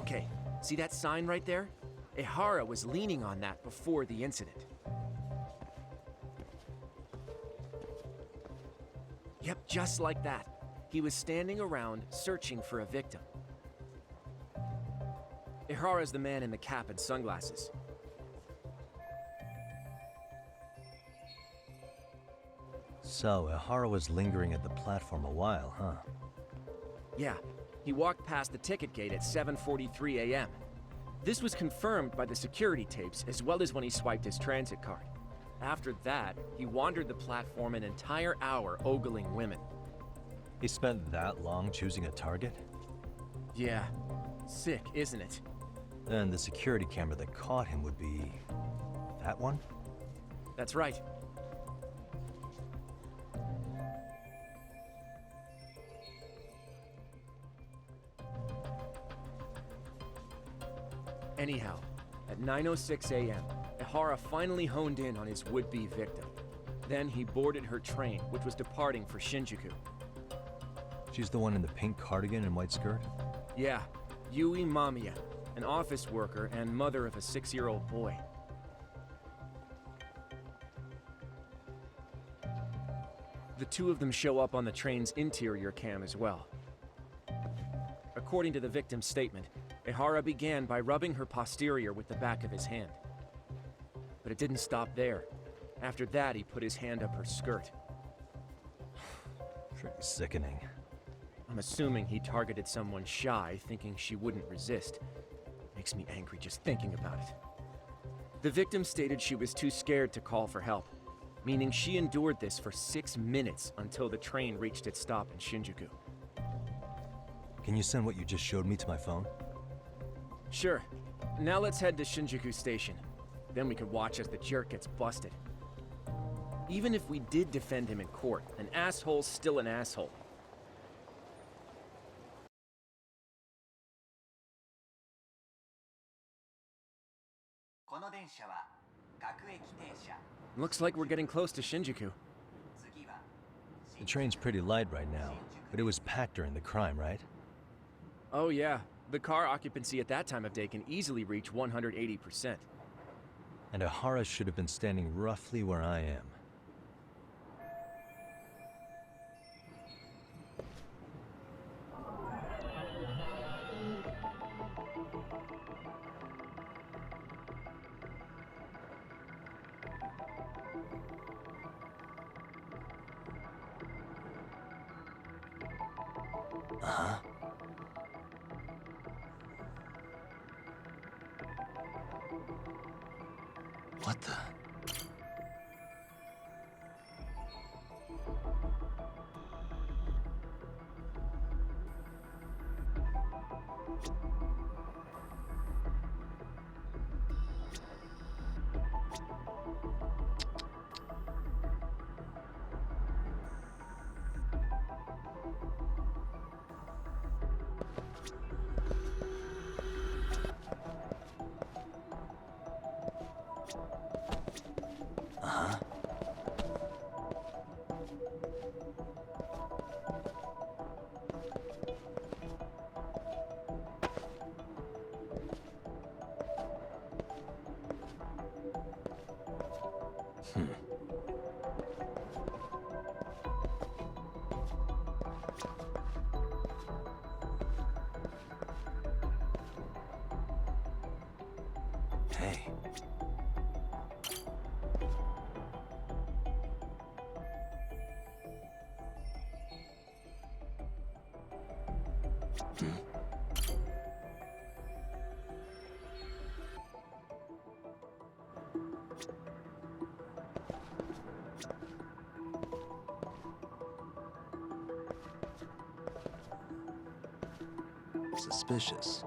Okay, see that sign right there? Ehara was leaning on that before the incident. Yep, just like that. He was standing around searching for a victim. Ehara's the man in the cap and sunglasses. So, Ehara was lingering at the platform a while, huh? Yeah, he walked past the ticket gate at 7:43 a.m. This was confirmed by the security tapes as well as when he swiped his transit card. After that, he wandered the platform an entire hour ogling women. He spent that long choosing a target? Yeah, sick, isn't it? And the security camera that caught him would be... that one? That's right. Anyhow, at 9:06 a.m., Ehara finally honed in on his would-be victim. Then he boarded her train, which was departing for Shinjuku. She's the one in the pink cardigan and white skirt? Yeah, Yui Mamiya, an office worker and mother of a 6-year-old boy. The two of them show up on the train's interior cam as well. According to the victim's statement, Ehara began by rubbing her posterior with the back of his hand. But it didn't stop there. After that, he put his hand up her skirt. Pretty sickening. I'm assuming he targeted someone shy, thinking she wouldn't resist. Makes me angry just thinking about it. The victim stated she was too scared to call for help, meaning she endured this for 6 minutes until the train reached its stop in Shinjuku. Can you send what you just showed me to my phone? Sure. Now let's head to Shinjuku Station. Then we could watch as the jerk gets busted. Even if we did defend him in court, an asshole's still an asshole. Looks like we're getting close to Shinjuku. The train's pretty light right now, but it was packed during the crime, right? Oh yeah, the car occupancy at that time of day can easily reach 180%. And Ehara should have been standing roughly where I am. Uh-huh. What the? Uh-huh. Hey. Suspicious.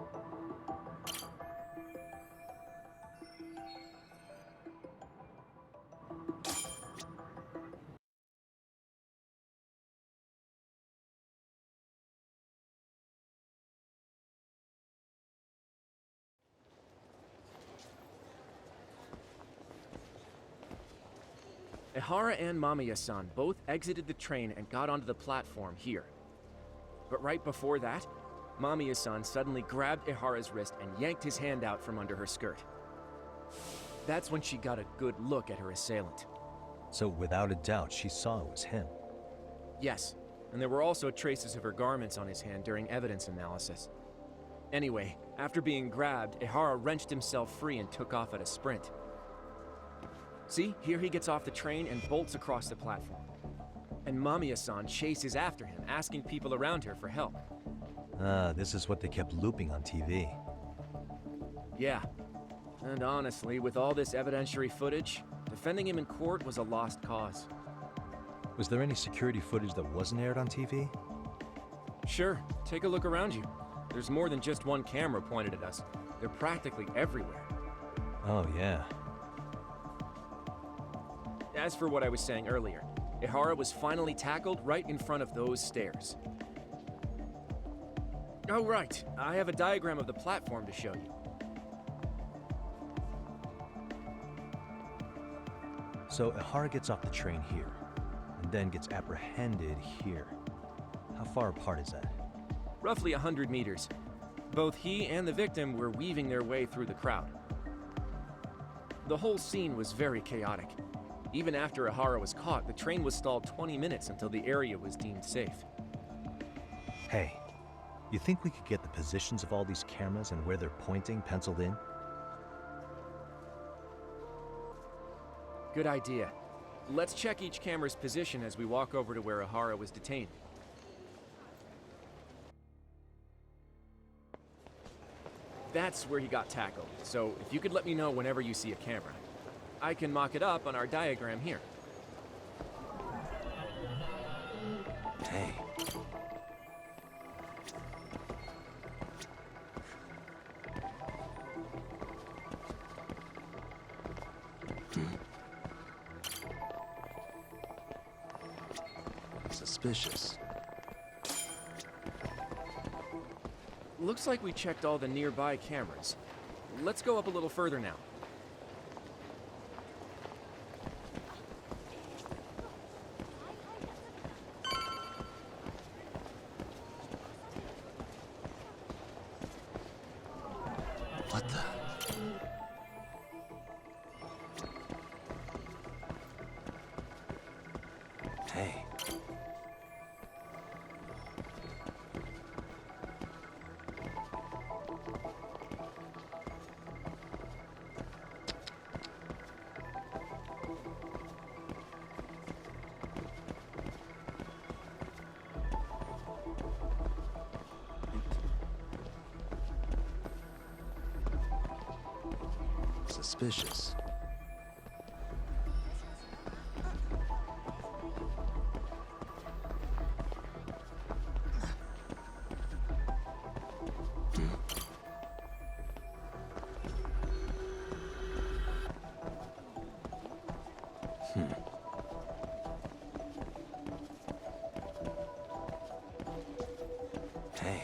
Ehara and Mamiya-san both exited the train and got onto the platform here. But right before that, Mamiya-san suddenly grabbed Ihara's wrist and yanked his hand out from under her skirt. That's when she got a good look at her assailant. So without a doubt, she saw it was him. Yes, and there were also traces of her garments on his hand during evidence analysis. Anyway, after being grabbed, Ihara wrenched himself free and took off at a sprint. See, here he gets off the train and bolts across the platform. And Mamiya-san chases after him, asking people around her for help. Ah, this is what they kept looping on TV. Yeah. And honestly, with all this evidentiary footage, defending him in court was a lost cause. Was there any security footage that wasn't aired on TV? Sure, take a look around you. There's more than just one camera pointed at us. They're practically everywhere. Oh, yeah. As for what I was saying earlier, Ihara was finally tackled right in front of those stairs. Oh, right. I have a diagram of the platform to show you. So Ihara gets off the train here, and then gets apprehended here. How far apart is that? Roughly 100 meters. Both he and the victim were weaving their way through the crowd. The whole scene was very chaotic. Even after Ihara was caught, the train was stalled 20 minutes until the area was deemed safe. Hey, you think we could get the positions of all these cameras and where they're pointing penciled in? Good idea. Let's check each camera's position as we walk over to where Ihara was detained. That's where he got tackled, so if you could let me know whenever you see a camera. I can mock it up on our diagram here. Hey. Suspicious. Looks like we checked all the nearby cameras. Let's go up a little further now. What the? Hey. Suspicious. Hey.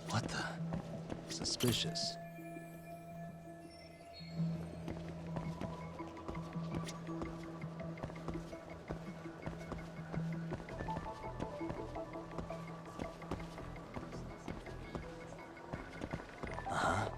What the? Suspicious. Uh-huh.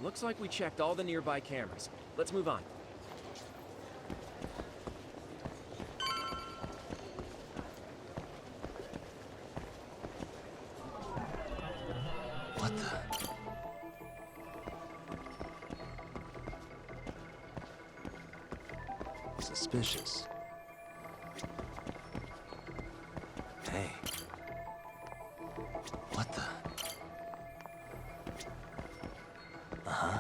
Looks like we checked all the nearby cameras. Let's move on. What the? Suspicious. Hey. What the? Uh-huh.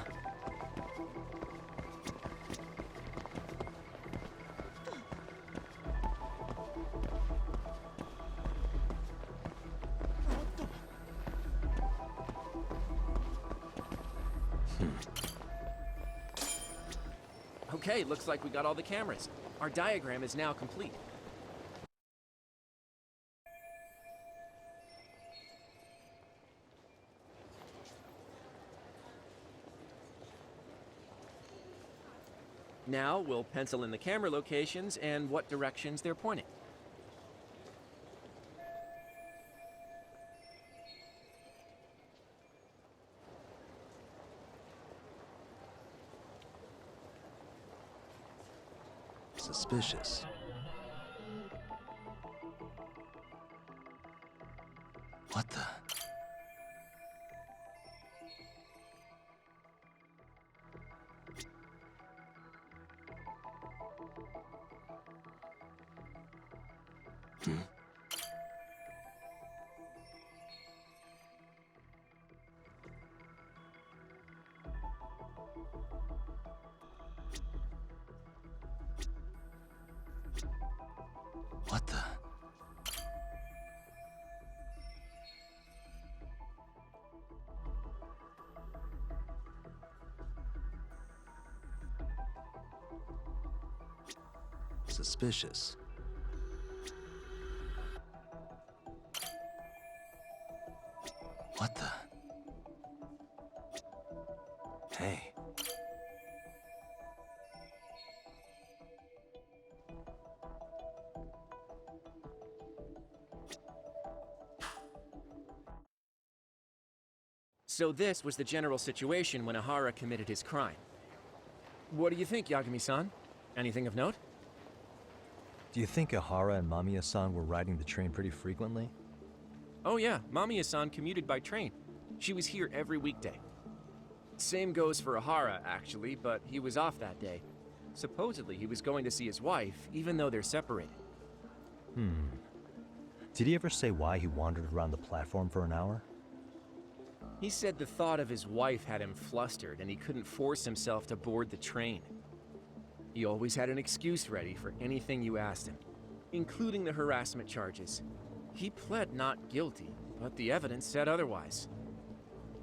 Okay, looks like we got all the cameras. Our diagram is now complete. Now we'll pencil in the camera locations and what directions they're pointing. Suspicious. What the? Hmm? What the? Suspicious. What the? Hey. So this was the general situation when Ihara committed his crime. What do you think, Yagami-san? Anything of note? Do you think Ihara and Mamiya-san were riding the train pretty frequently? Oh yeah, Mamiya-san commuted by train. She was here every weekday. Same goes for Ihara, actually, but he was off that day. Supposedly, he was going to see his wife, even though they're separated. Did he ever say why he wandered around the platform for an hour? He said the thought of his wife had him flustered, and he couldn't force himself to board the train. He always had an excuse ready for anything you asked him, including the harassment charges. He pled not guilty, but the evidence said otherwise.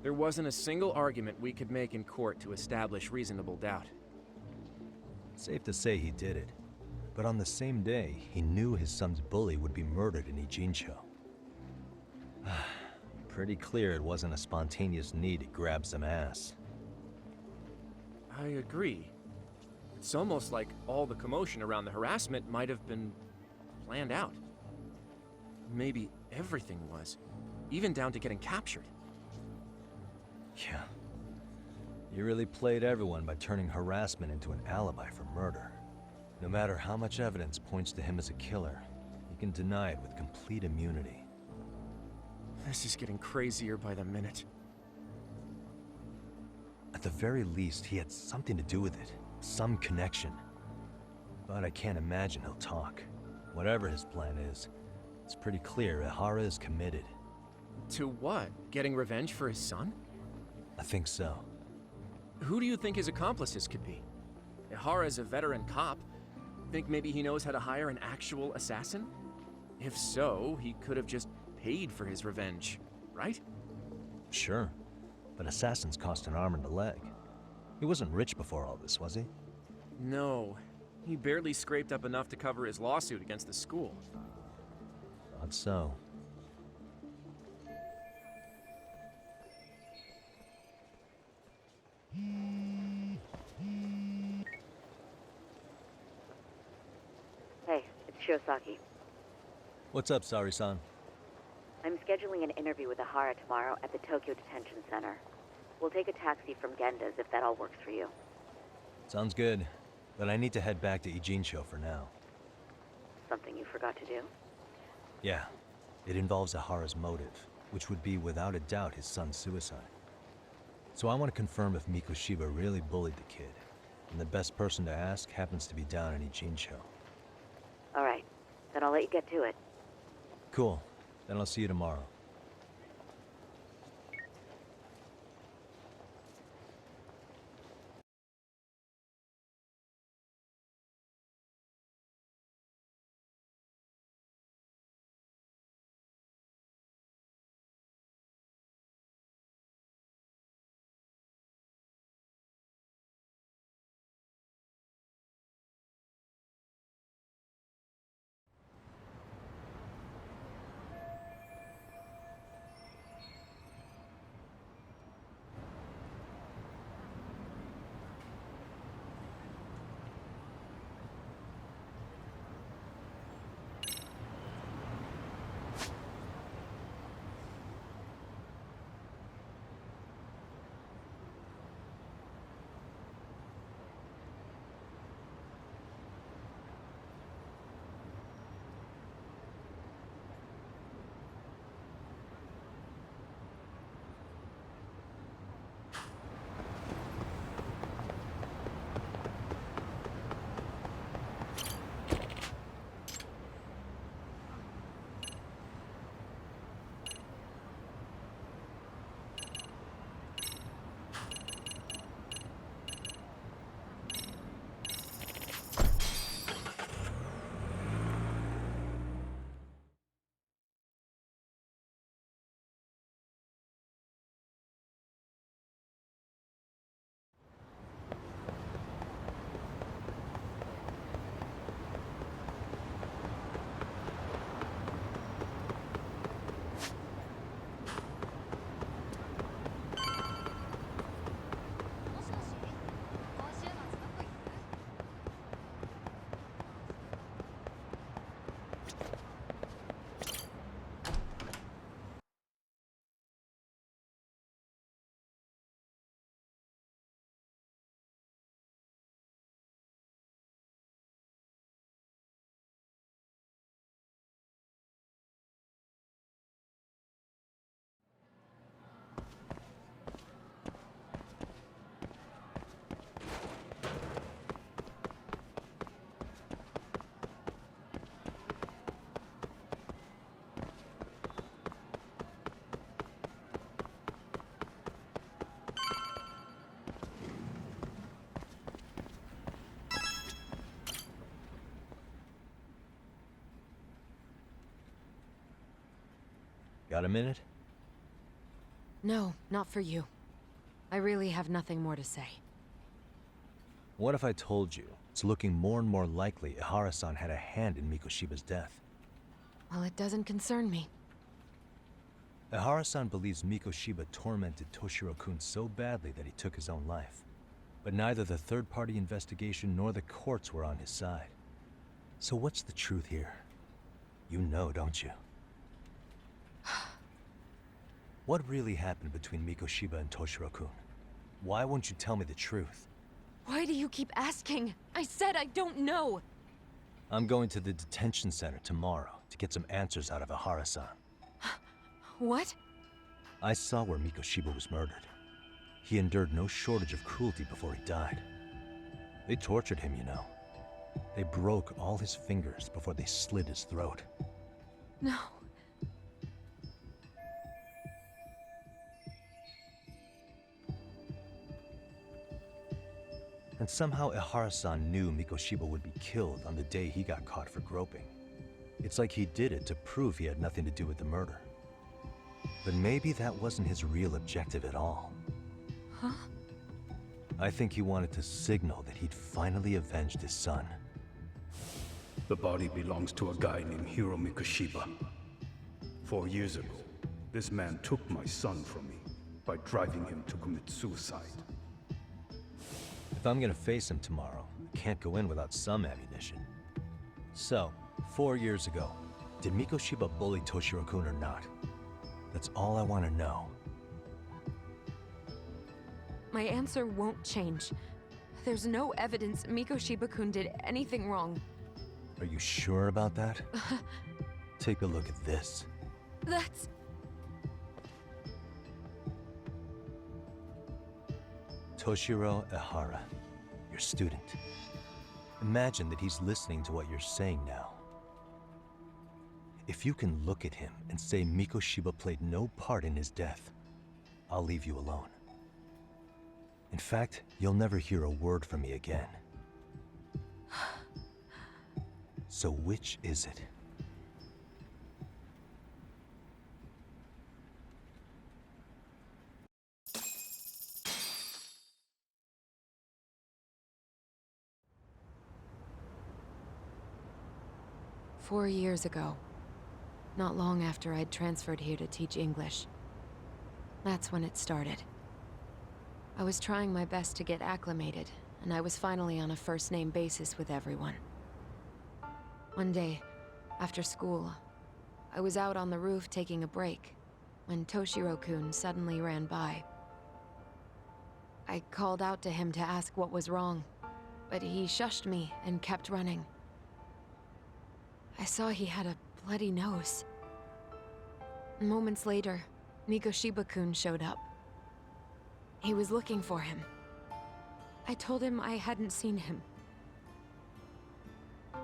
There wasn't a single argument we could make in court to establish reasonable doubt. Safe to say he did it. But on the same day, he knew his son's bully would be murdered in Ijincho. Pretty clear it wasn't a spontaneous need to grab some ass. I agree. It's almost like all the commotion around the harassment might have been planned out. Maybe everything was, even down to getting captured. Yeah. You really played everyone by turning harassment into an alibi for murder. No matter how much evidence points to him as a killer, you can deny it with complete immunity. This is getting crazier by the minute. At the very least, he had something to do with it. Some connection. But I can't imagine he'll talk. Whatever his plan is, it's pretty clear Ihara is committed. To what? Getting revenge for his son? I think so. Who do you think his accomplices could be? Ihara is a veteran cop. Think maybe he knows how to hire an actual assassin? If so, he could have just paid for his revenge, right? Sure. But assassins cost an arm and a leg. He wasn't rich before all this, was he? No. He barely scraped up enough to cover his lawsuit against the school. Thought so. Hey, it's Shiosaki. What's up, Sari-san? I'm scheduling an interview with Ihara tomorrow at the Tokyo Detention Center. We'll take a taxi from Genda's if that all works for you. Sounds good, but I need to head back to Ijincho for now. Something you forgot to do? Yeah, it involves Ihara's motive, which would be without a doubt his son's suicide. So I want to confirm if Mikoshiba really bullied the kid, and the best person to ask happens to be down in Ijincho. All right, then I'll let you get to it. Cool, then I'll see you tomorrow. Got a minute? No, not for you. I really have nothing more to say. What if I told you it's looking more and more likely Ihara-san had a hand in Mikoshiba's death? Well, it doesn't concern me. Ihara-san believes Mikoshiba tormented Toshiro-kun so badly that he took his own life. But neither the third-party investigation nor the courts were on his side. So what's the truth here? You know, don't you? What really happened between Mikoshiba and Toshiro-kun? Why won't you tell me the truth? Why do you keep asking? I said I don't know! I'm going to the detention center tomorrow to get some answers out of Ihara-san. What? I saw where Mikoshiba was murdered. He endured no shortage of cruelty before he died. They tortured him, you know. They broke all his fingers before they slit his throat. No. And somehow Ihara-san knew Mikoshiba would be killed on the day he got caught for groping. It's like he did it to prove he had nothing to do with the murder. But maybe that wasn't his real objective at all. Huh? I think he wanted to signal that he'd finally avenged his son. The body belongs to a guy named Hiro Mikoshiba. 4 years ago, this man took my son from me by driving him to commit suicide. If I'm gonna face him tomorrow, I can't go in without some ammunition. So, 4 years ago, did Mikoshiba bully Toshiro-kun or not? That's all I want to know. my answer won't change. There's no evidence Mikoshiba-kun did anything wrong. Are you sure about that? Take a look at this. That's... Toshiro Ehara, your student. Imagine that he's listening to what you're saying now. If you can look at him and say Mikoshiba played no part in his death, I'll leave you alone. In fact, you'll never hear a word from me again. So which is it? "4 years ago, not long after I'd transferred here to teach English. That's when it started. I was trying my best to get acclimated, and I was finally on a first-name basis with everyone. One day, after school, I was out on the roof taking a break, when Toshiro-kun suddenly ran by. I called out to him to ask what was wrong, but he shushed me and kept running. I saw he had a bloody nose. Moments later, Mikoshiba-kun showed up. He was looking for him. I told him I hadn't seen him.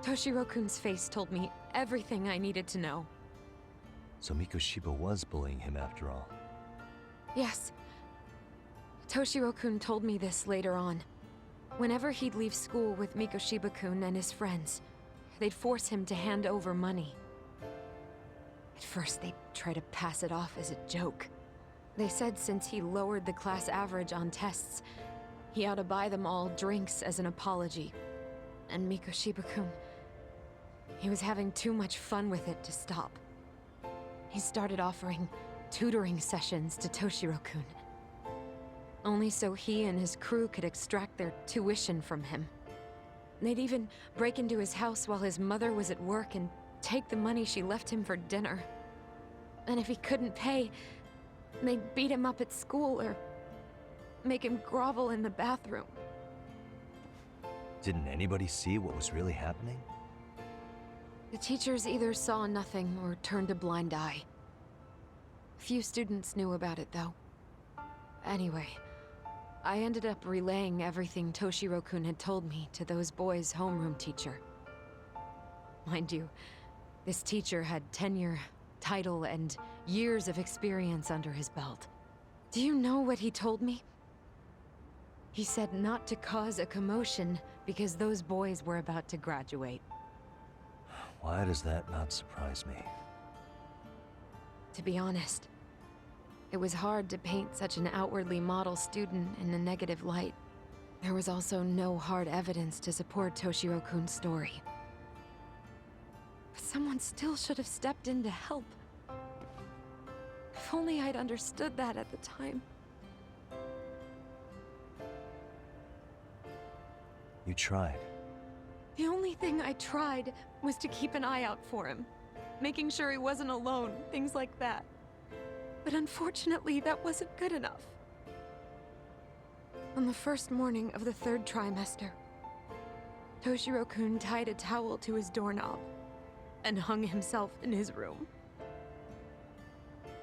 Toshiro-kun's face told me everything I needed to know. So Mikoshiba was bullying him after all. Yes. Toshiro-kun told me this later on. Whenever he'd leave school with Mikoshiba-kun and his friends, they'd force him to hand over money. At first, they'd try to pass it off as a joke. They said since he lowered the class average on tests, he ought to buy them all drinks as an apology. And Mikoshiba-kun, he was having too much fun with it to stop. He started offering tutoring sessions to Toshiro-kun, only so he and his crew could extract their tuition from him. They'd even break into his house while his mother was at work and take the money she left him for dinner. And if he couldn't pay, they'd beat him up at school or make him grovel in the bathroom. Didn't anybody see what was really happening? The teachers either saw nothing or turned a blind eye. Few students knew about it, though. Anyway, I ended up relaying everything Toshiro-kun had told me to those boys' homeroom teacher. Mind you, this teacher had tenure, title, and years of experience under his belt. Do you know what he told me? He said not to cause a commotion because those boys were about to graduate. Why does that not surprise me? To be honest, it was hard to paint such an outwardly model student in a negative light. There was also no hard evidence to support Toshiro-kun's story. But someone still should have stepped in to help. If only I'd understood that at the time. You tried. The only thing I tried was to keep an eye out for him, making sure he wasn't alone, things like that. But unfortunately, that wasn't good enough. On the first morning of the 3rd trimester, Toshiro-kun tied a towel to his doorknob and hung himself in his room.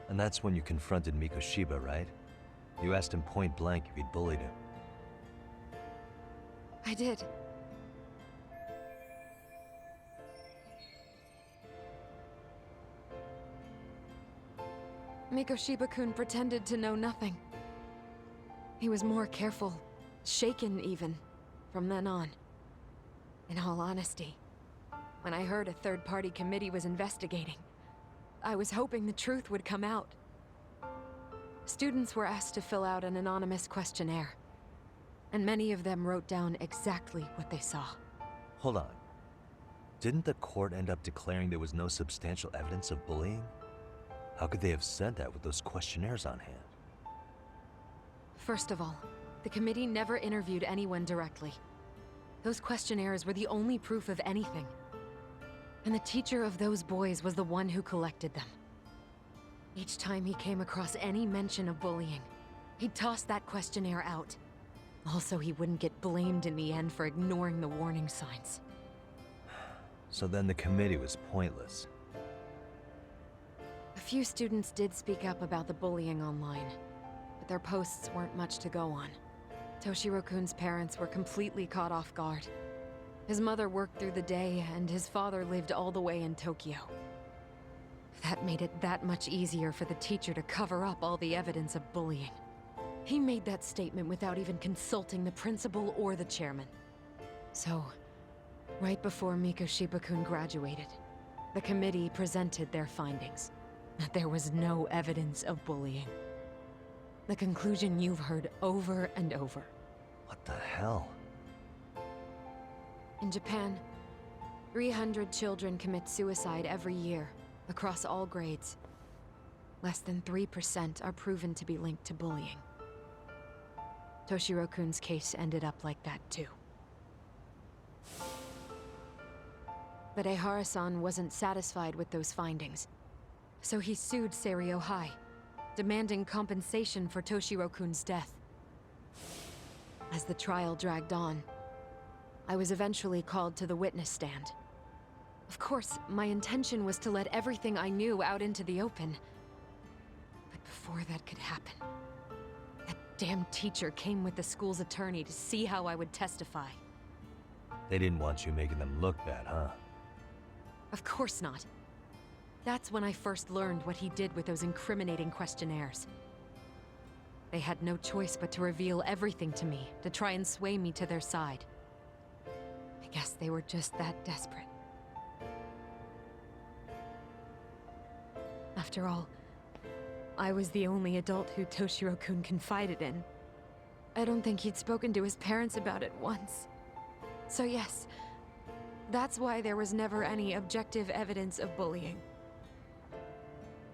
And that's when you confronted Mikoshiba, right? You asked him point blank if he'd bullied him. I did. Mikoshiba-kun pretended to know nothing. He was more careful, shaken even, from then on. In all honesty, when I heard a third-party committee was investigating, I was hoping the truth would come out. Students were asked to fill out an anonymous questionnaire, and many of them wrote down exactly what they saw. Hold on. Didn't the court end up declaring there was no substantial evidence of bullying? How could they have said that with those questionnaires on hand? First of all, the committee never interviewed anyone directly. Those questionnaires were the only proof of anything. And the teacher of those boys was the one who collected them. Each time he came across any mention of bullying, He'd toss that questionnaire out. Also, he wouldn't get blamed in the end for ignoring the warning signs. So then the committee was pointless. A few students did speak up about the bullying online, but their posts weren't much to go on. Toshiro-kun's parents were completely caught off guard. His mother worked through the day, and his father lived all the way in Tokyo. That made it that much easier for the teacher to cover up all the evidence of bullying. He made that statement without even consulting the principal or the chairman. So, right before Mikoshiba-kun graduated, the committee presented their findings. That there was no evidence of bullying. The conclusion you've heard over and over. What the hell? In Japan, 300 children commit suicide every year, across all grades. Less than 3% are proven to be linked to bullying. Toshiro-kun's case ended up like that too. But Ehara-san wasn't satisfied with those findings, so he sued Seiryo High, demanding compensation for Toshiro-kun's death. As the trial dragged on, I was eventually called to the witness stand. Of course, my intention was to let everything I knew out into the open. But before that could happen, that damn teacher came with the school's attorney to see how I would testify. They didn't want you making them look bad, huh? Of course not. That's when I first learned what he did with those incriminating questionnaires. They had no choice but to reveal everything to me, to try and sway me to their side. I guess they were just that desperate. After all, I was the only adult who Toshiro-kun confided in. I don't think he'd spoken to his parents about it once. So yes, that's why there was never any objective evidence of bullying.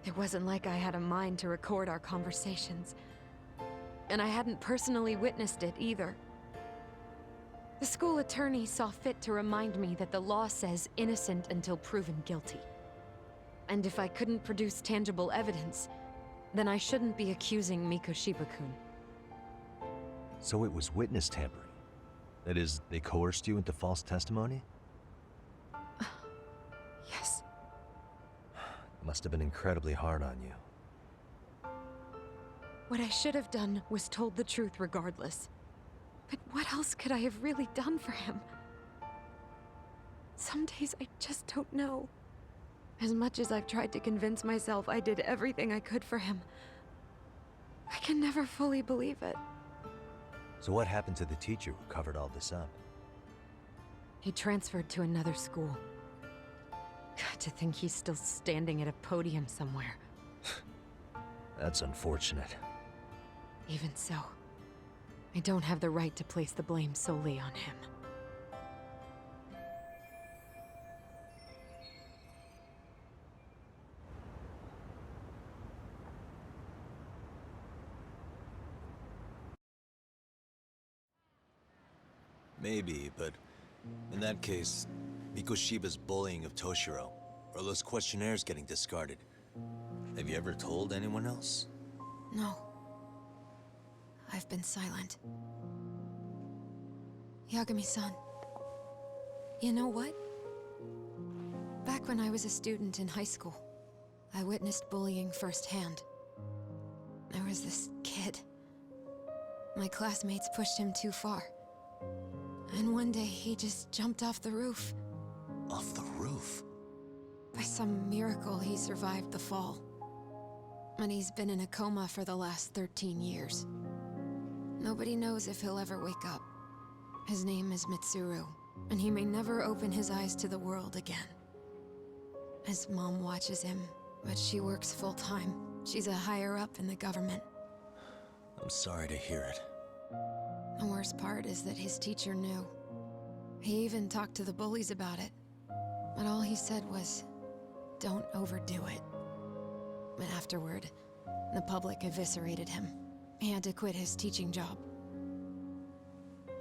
It wasn't like I had a mind to record our conversations. And I hadn't personally witnessed it either. The school attorney saw fit to remind me that the law says innocent until proven guilty. And if I couldn't produce tangible evidence, then I shouldn't be accusing Mikoshiba-kun. So it was witness tampering? That is, they coerced you into false testimony? Yes. It must have been incredibly hard on you. What I should have done was told the truth regardless. But what else could I have really done for him? Some days I just don't know. As much as I've tried to convince myself I did everything I could for him, I can never fully believe it. So what happened to the teacher who covered all this up? He transferred to another school. God, to think he's still standing at a podium somewhere. That's unfortunate. Even so, I don't have the right to place the blame solely on him. Maybe, but in that case, Mikoshiba's bullying of Toshiro, or those questionnaires getting discarded. Have you ever told anyone else? No. I've been silent. Yagami-san. You know what? Back when I was a student in high school, I witnessed bullying firsthand. There was this kid. My classmates pushed him too far. And one day he just jumped off the roof. Off the roof? By some miracle, he survived the fall. And he's been in a coma for the last 13 years. Nobody knows if he'll ever wake up. His name is Mitsuru, and he may never open his eyes to the world again. His mom watches him, but she works full-time. She's a higher-up in the government. I'm sorry to hear it. The worst part is that his teacher knew. He even talked to the bullies about it. But all he said was, don't overdo it. But afterward, the public eviscerated him. He had to quit his teaching job.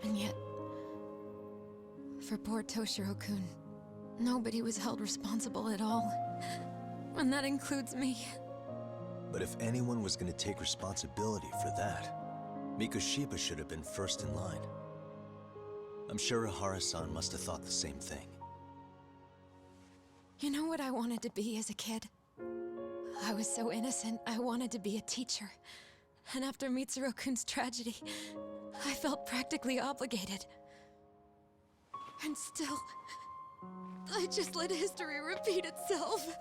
And yet, for poor Toshiro-kun, nobody was held responsible at all. And that includes me. But if anyone was gonna take responsibility for that, Mikoshiba should have been first in line. I'm sure Ihara-san must have thought the same thing. You know what I wanted to be as a kid? I was so innocent, I wanted to be a teacher. And after Mitsuru-kun's tragedy, I felt practically obligated. And still, I just let history repeat itself.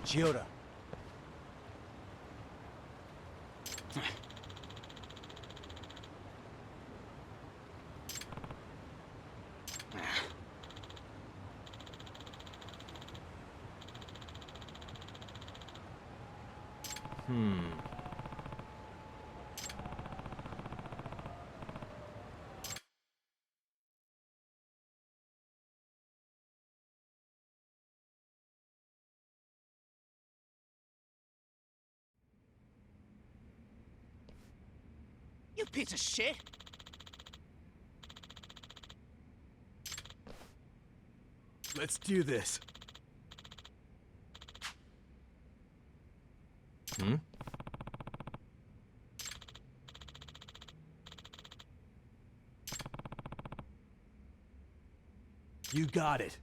Chiyoda. You piece of shit! Let's do this. Hmm? You got it.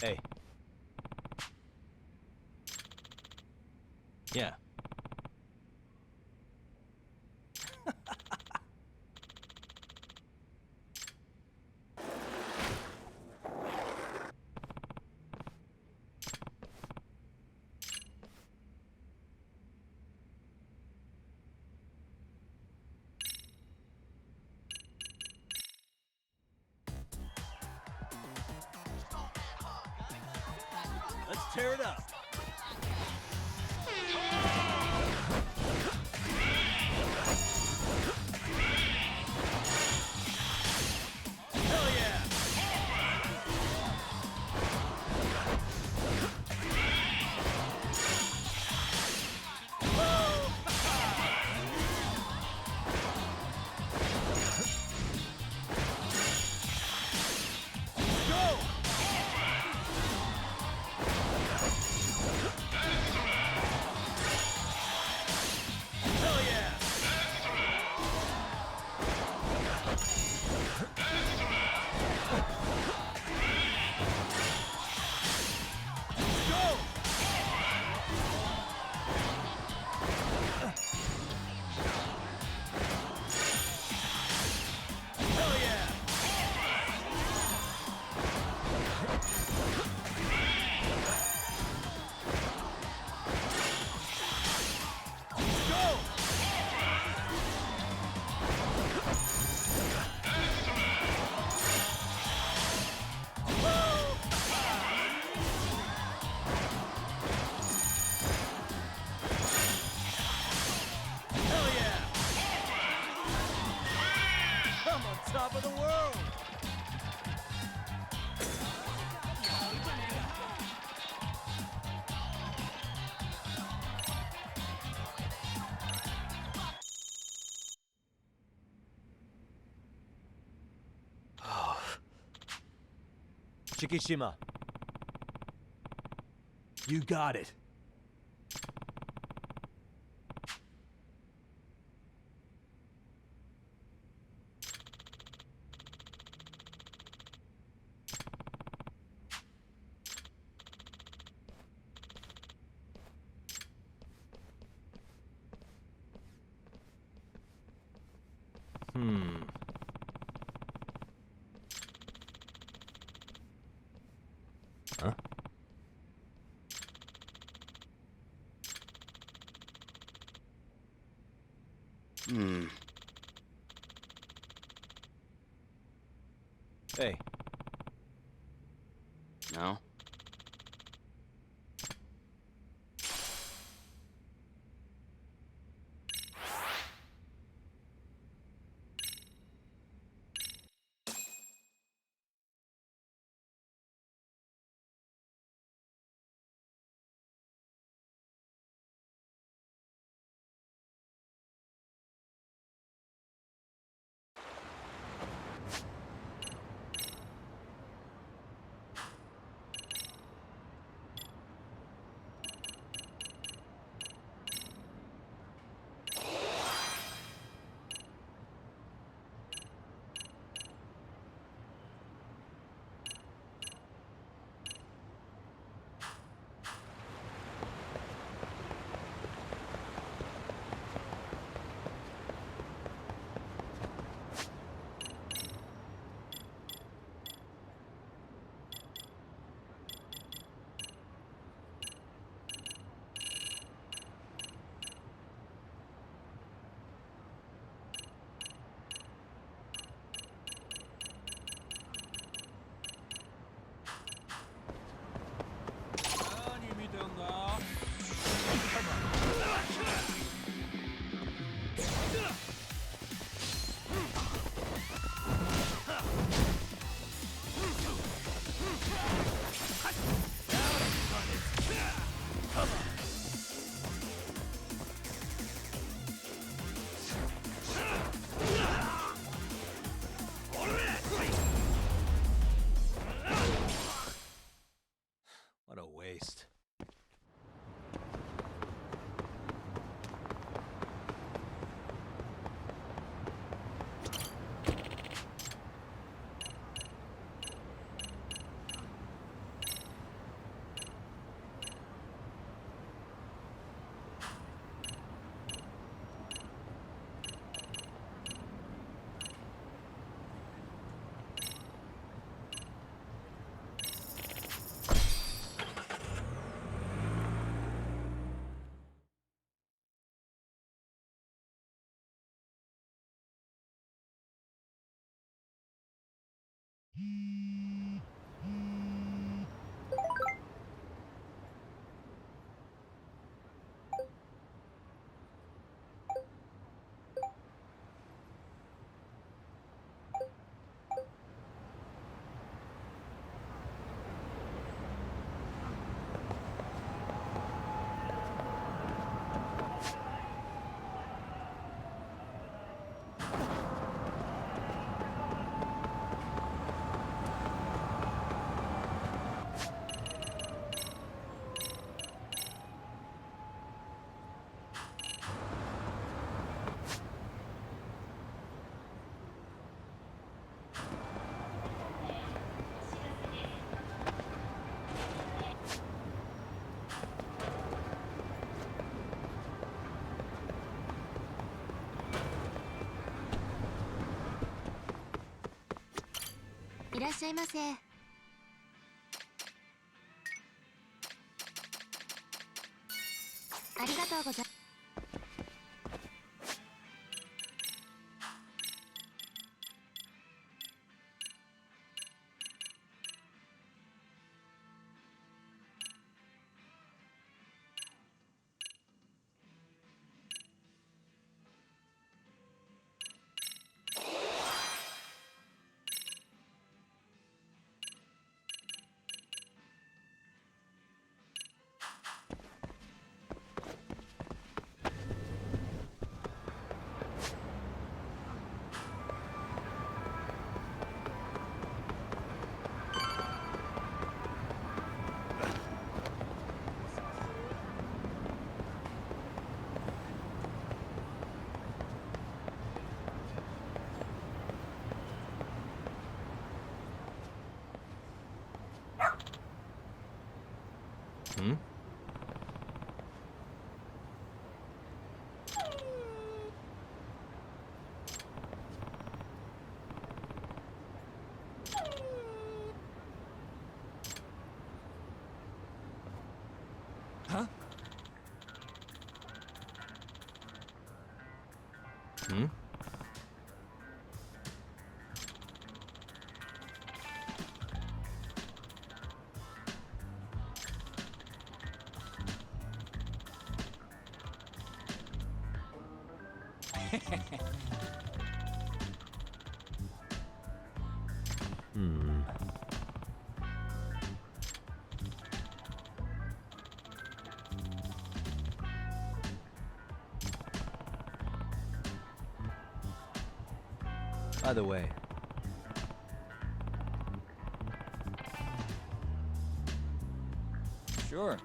Hey. Yeah. Let's tear it up. Shikishima. You got it. Huh? Hey, No? what a waste. Hmm? Huh? Hmm? Hmm. By the way, Sure.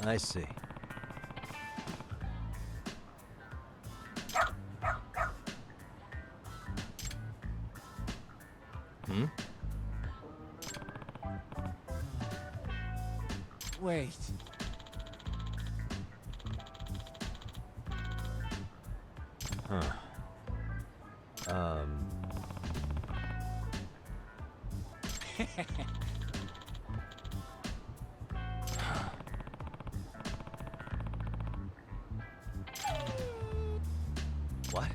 I see. Hmm? Wait. Huh. What?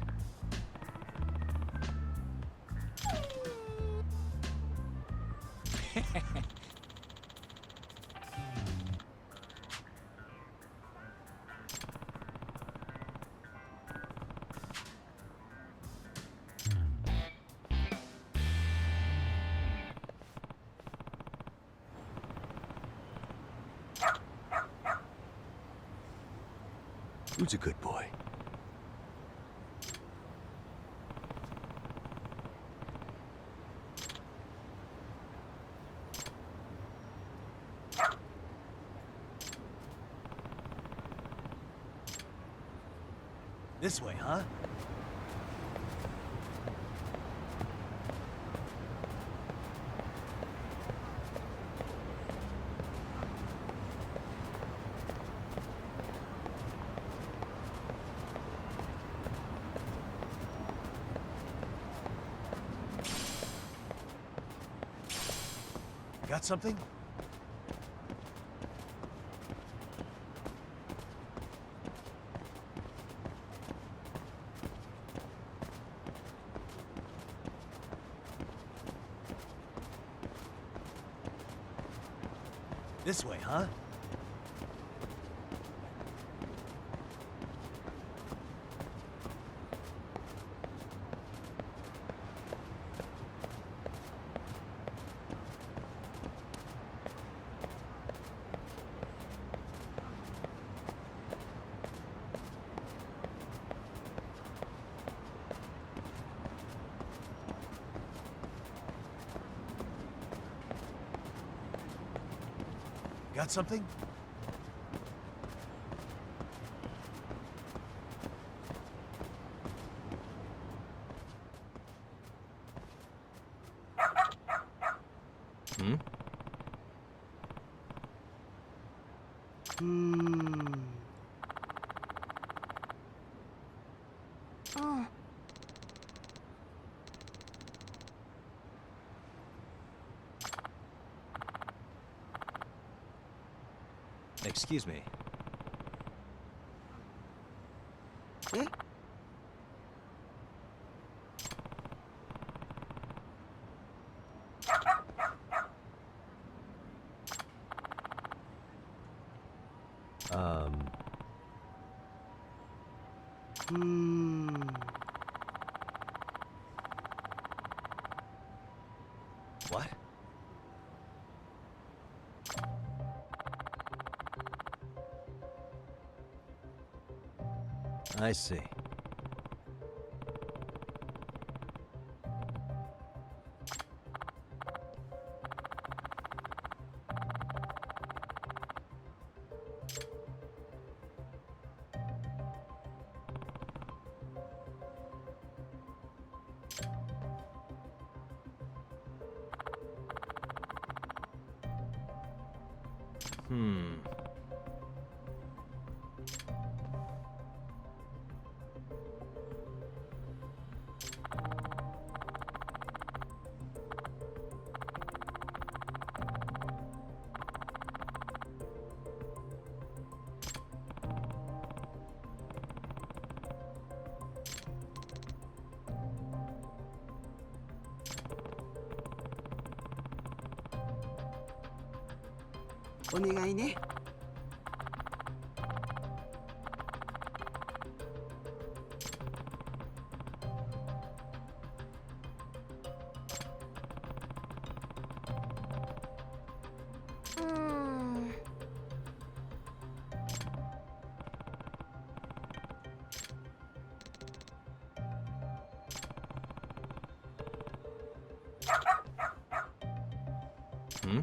Who's a good boy? This way, huh? Got something? This way, huh? Got something? Hmm? Excuse me. What? I see. お願いね。Hmm?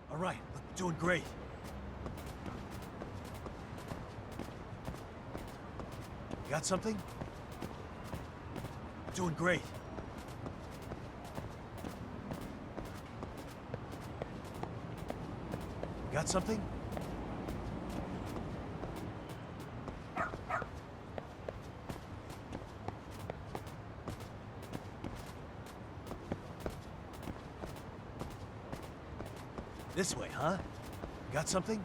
All right, look, doing great. Got something? Doing great. Got something? This way, huh? Got something?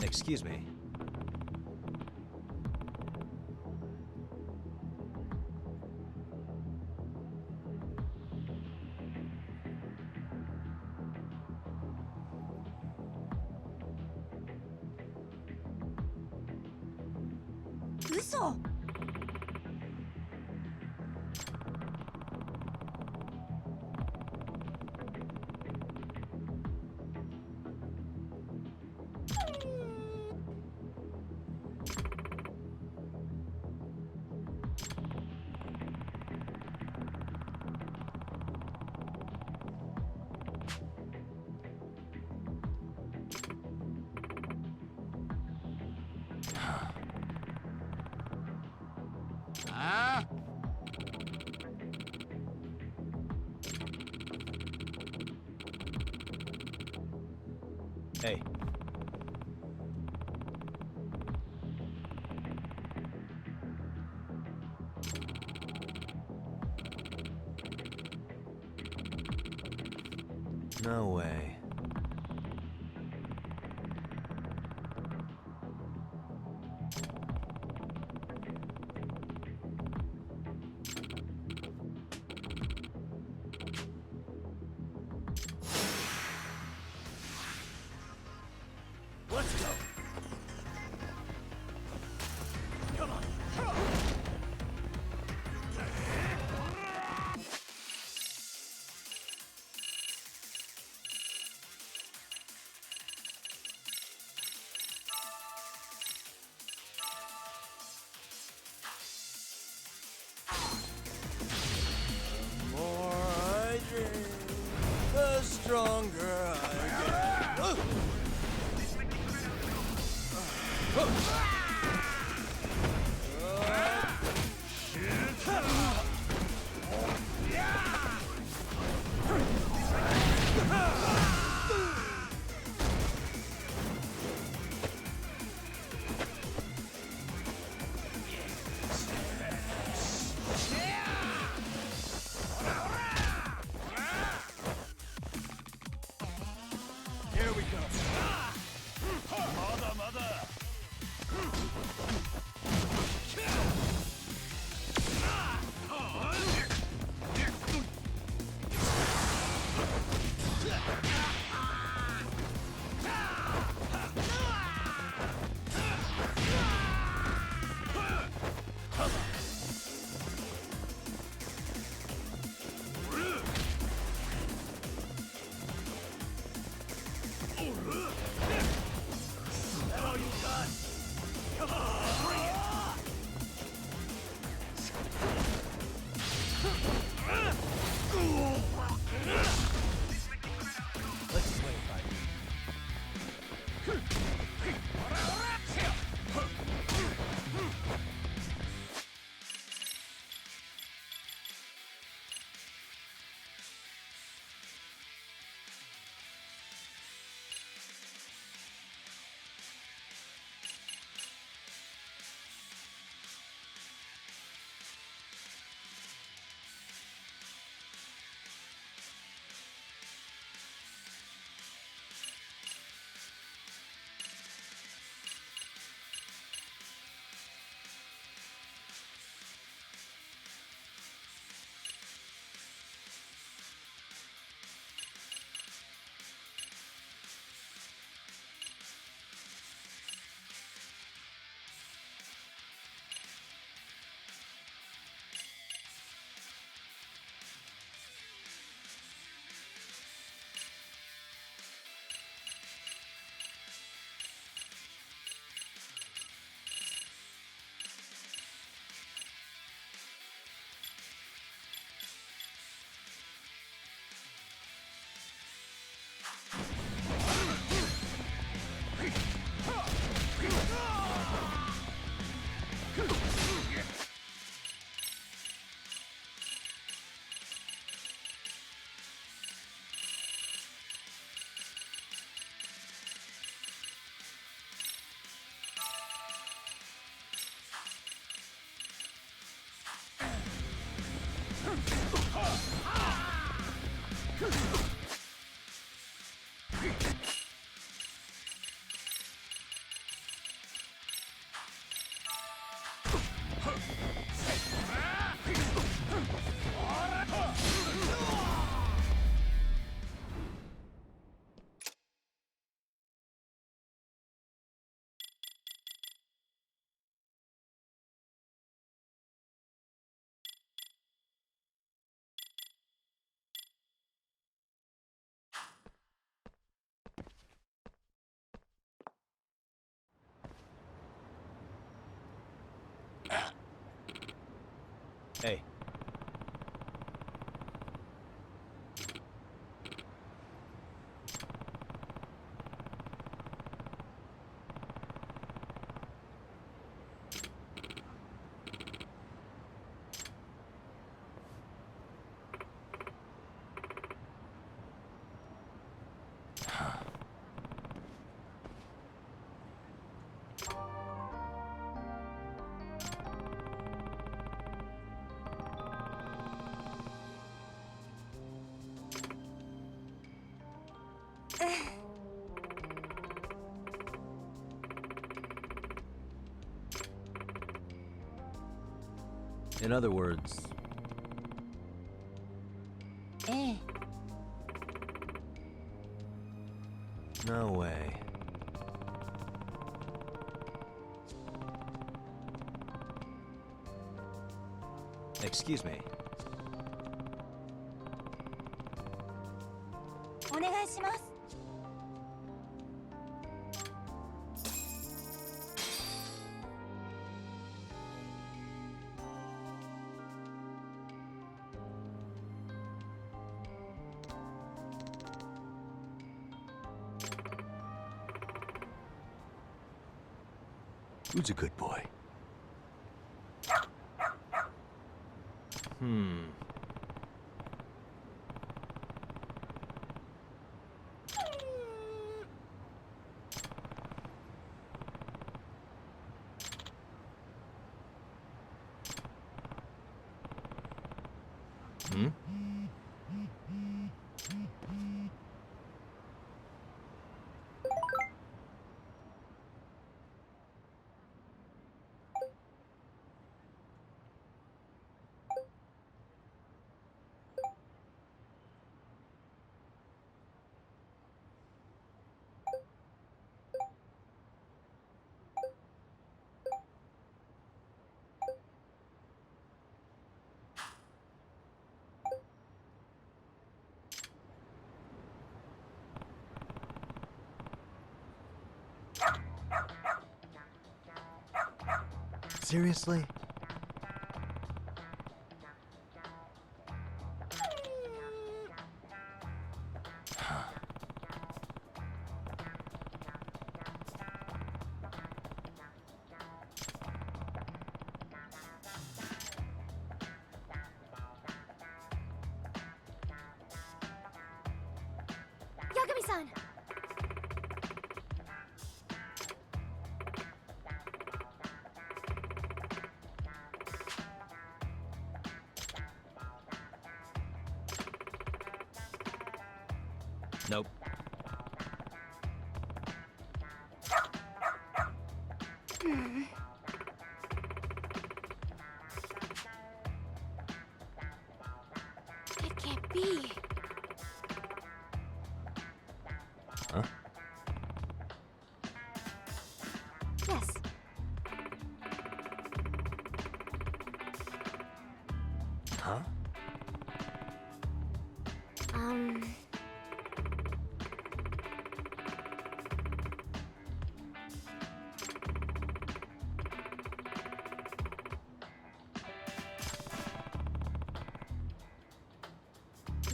Excuse me.嘘。Hey. No way. Let's go! Come on! The more I drink, the stronger I get. Hey. In other words, ええ no way. Excuse me. お願いします Who's a good boy? Hmm. Hmm? Seriously? Yagami-san! Nope. It can't be. Huh? Yes. Huh?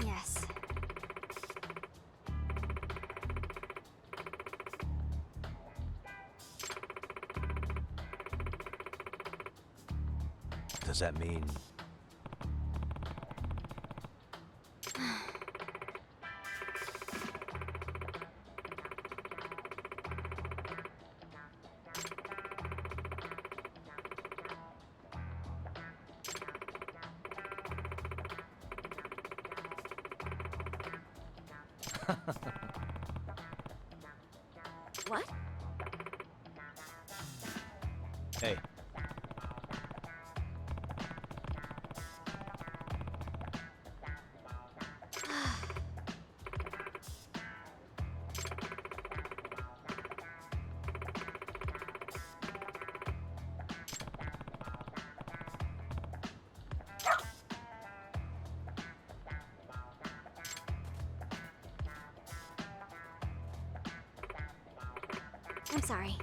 Yes. Does that mean... What? Hey. I'm sorry.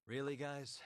Really, guys?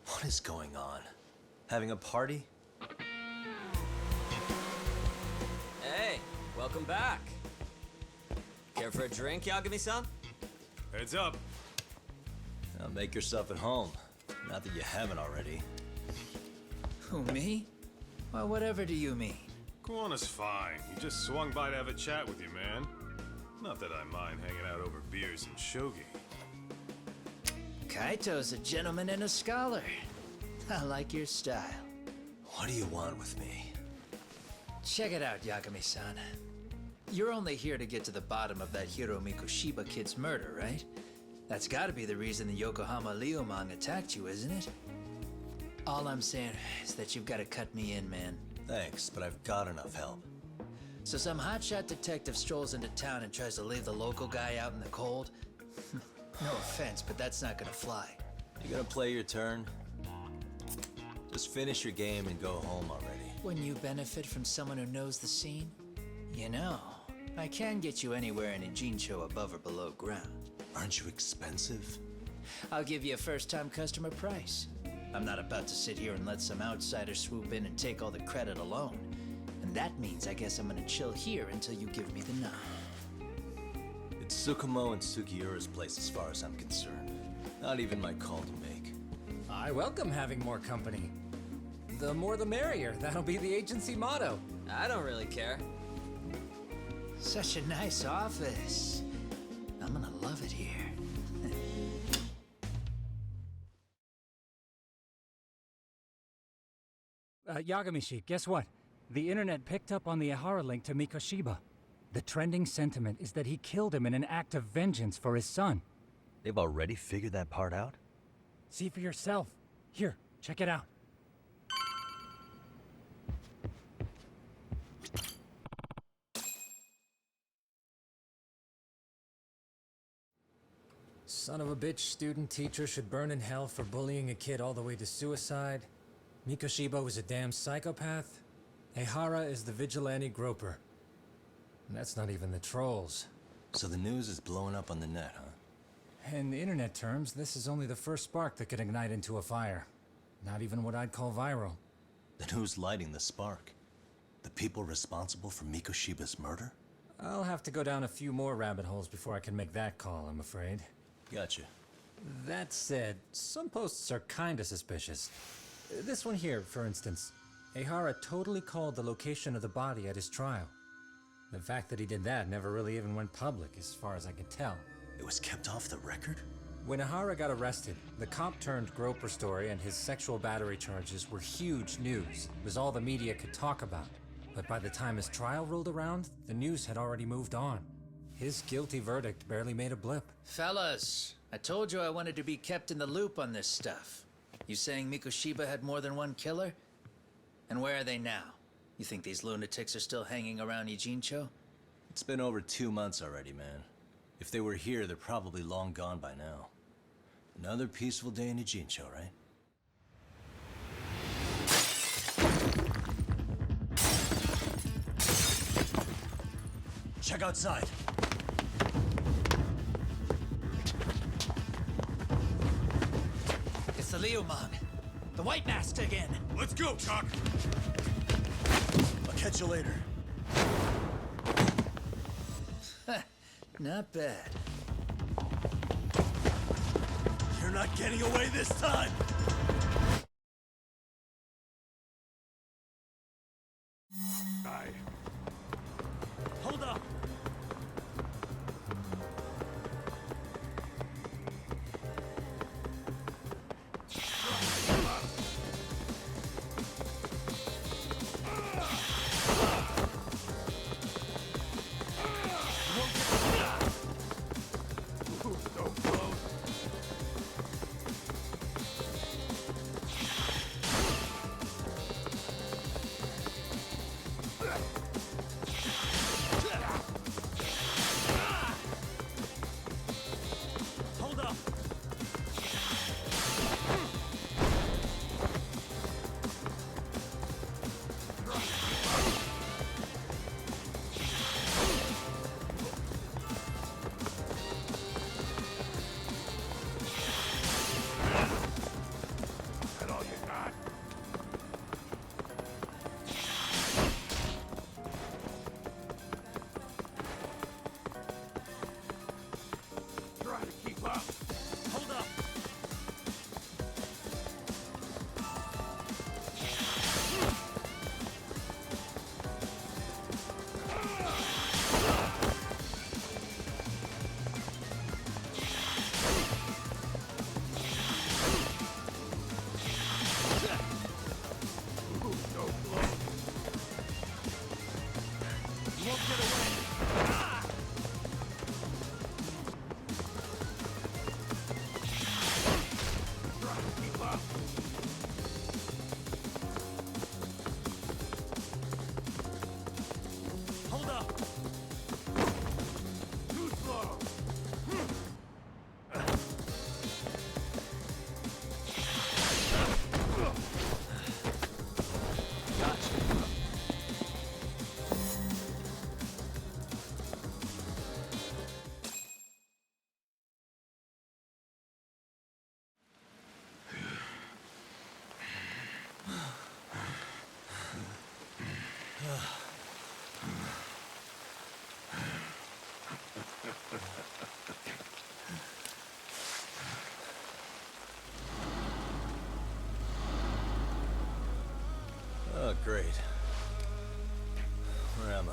What is going on? Having a party? Hey, welcome back. Care for a drink, Yagami-san? Heads up. Now make yourself at home. Not that you haven't already. Who, me? Well, whatever do you mean? Kuwana's fine. He just swung by to have a chat with you, man. Not that I mind hanging out over beers and shogi. Kaito's a gentleman and a scholar. I like your style. What do you want with me? Check it out, Yagami-san. You're only here to get to the bottom of that Hiro Mikoshiba kid's murder, right? That's gotta be the reason the Yokohama Liumang attacked you, isn't it? All I'm saying is that you've gotta cut me in, man. Thanks, but I've got enough help. So some hotshot detective strolls into town and tries to leave the local guy out in the cold? No offense, but that's not gonna fly. You gonna play your turn? Just finish your game and go home already. Wouldn't you benefit from someone who knows the scene? You know, I can get you anywhere in a Jincho above or below ground. Aren't you expensive? I'll give you a first-time customer price. I'm not about to sit here and let some outsider swoop in and take all the credit alone. And that means I guess I'm gonna chill here until you give me the nod. It's Tsukumo and Sugiura's place as far as I'm concerned. Not even my call to make. I welcome having more company. The more the merrier. That'll be the agency motto. I don't really care. Such a nice office. I'm gonna love it here. Yagamishi, guess what? The internet picked up on the Ihara link to Mikoshiba. The trending sentiment is that he killed him in an act of vengeance for his son. They've already figured that part out? See for yourself. Here, check it out. Son of a bitch student teacher should burn in hell for bullying a kid all the way to suicide. Mikoshiba was a damn psychopath. Ehara is the vigilante groper. And that's not even the trolls. So the news is blowing up on the net, huh? In internet terms, this is only the first spark that could ignite into a fire. Not even what I'd call viral. Then who's lighting the spark? The people responsible for Mikoshiba's murder? I'll have to go down a few more rabbit holes before I can make that call, I'm afraid. Gotcha. That said, some posts are kinda suspicious. This one here, for instance. Ehara totally called the location of the body at his trial. The fact that he did that never really even went public, as far as I can tell. It was kept off the record? When Ehara got arrested, the cop-turned-groper story and his sexual battery charges were huge news. It was all the media could talk about. But by the time his trial rolled around, the news had already moved on. His guilty verdict barely made a blip. Fellas, I told you I wanted to be kept in the loop on this stuff. You saying Mikoshiba had more than one killer? And where are they now? You think these lunatics are still hanging around Ijincho? It's been over 2 months already, man. If they were here, they're probably long gone by now. Another peaceful day in Ijincho, right? Check outside. It's the Liumang. The White Mask again. Let's go, Chuck! I'll catch you later. Not bad. You're not getting away this time! Aye. Hold up! Oh, great. Where am I?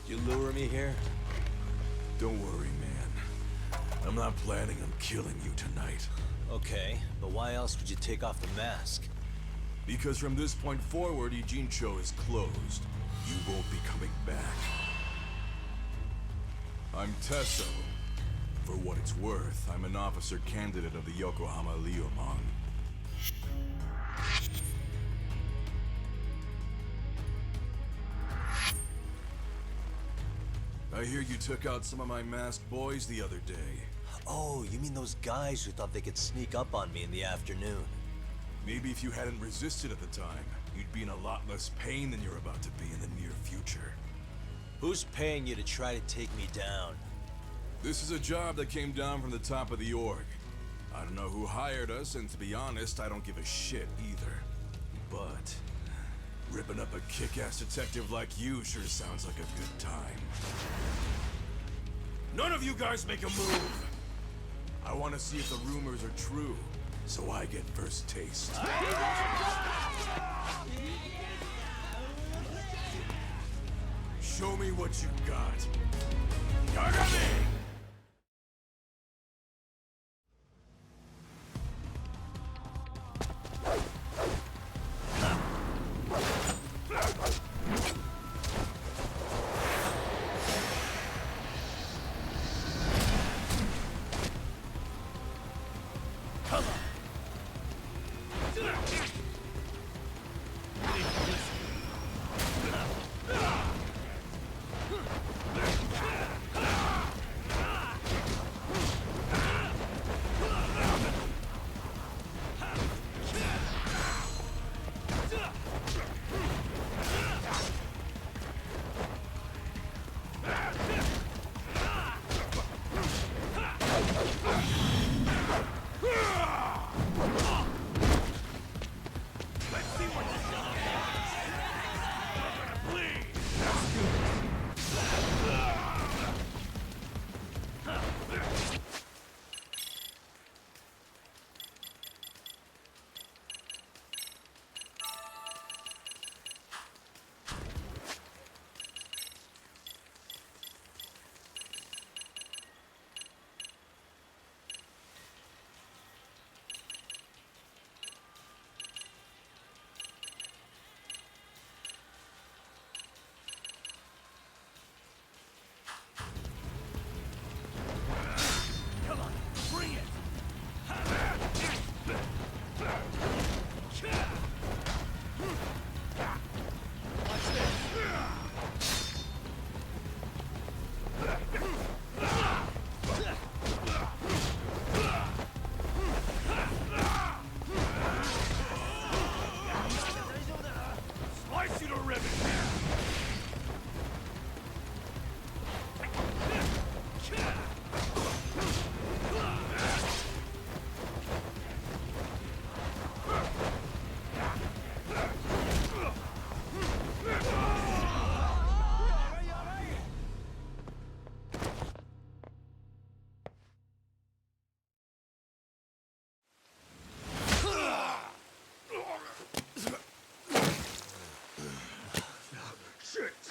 You lure me here? Don't worry, man. I'm not planning on killing you tonight. Okay, but why else would you take off the mask? Because from this point forward, Ijincho is closed. You won't be coming back. I'm Tesso. For what it's worth, I'm an officer candidate of the Yokohama Leomon. I hear you took out some of my masked boys the other day. Oh, you mean those guys who thought they could sneak up on me in the afternoon? Maybe if you hadn't resisted at the time, you'd be in a lot less pain than you're about to be in the near future. Who's paying you to try to take me down? This is a job that came down from the top of the org. I don't know who hired us, and to be honest, I don't give a shit either. But ripping up a kick-ass detective like you sure sounds like a good time. None of you guys make a move! I want to see if the rumors are true, so I get first taste. Show me what you got. Yagami!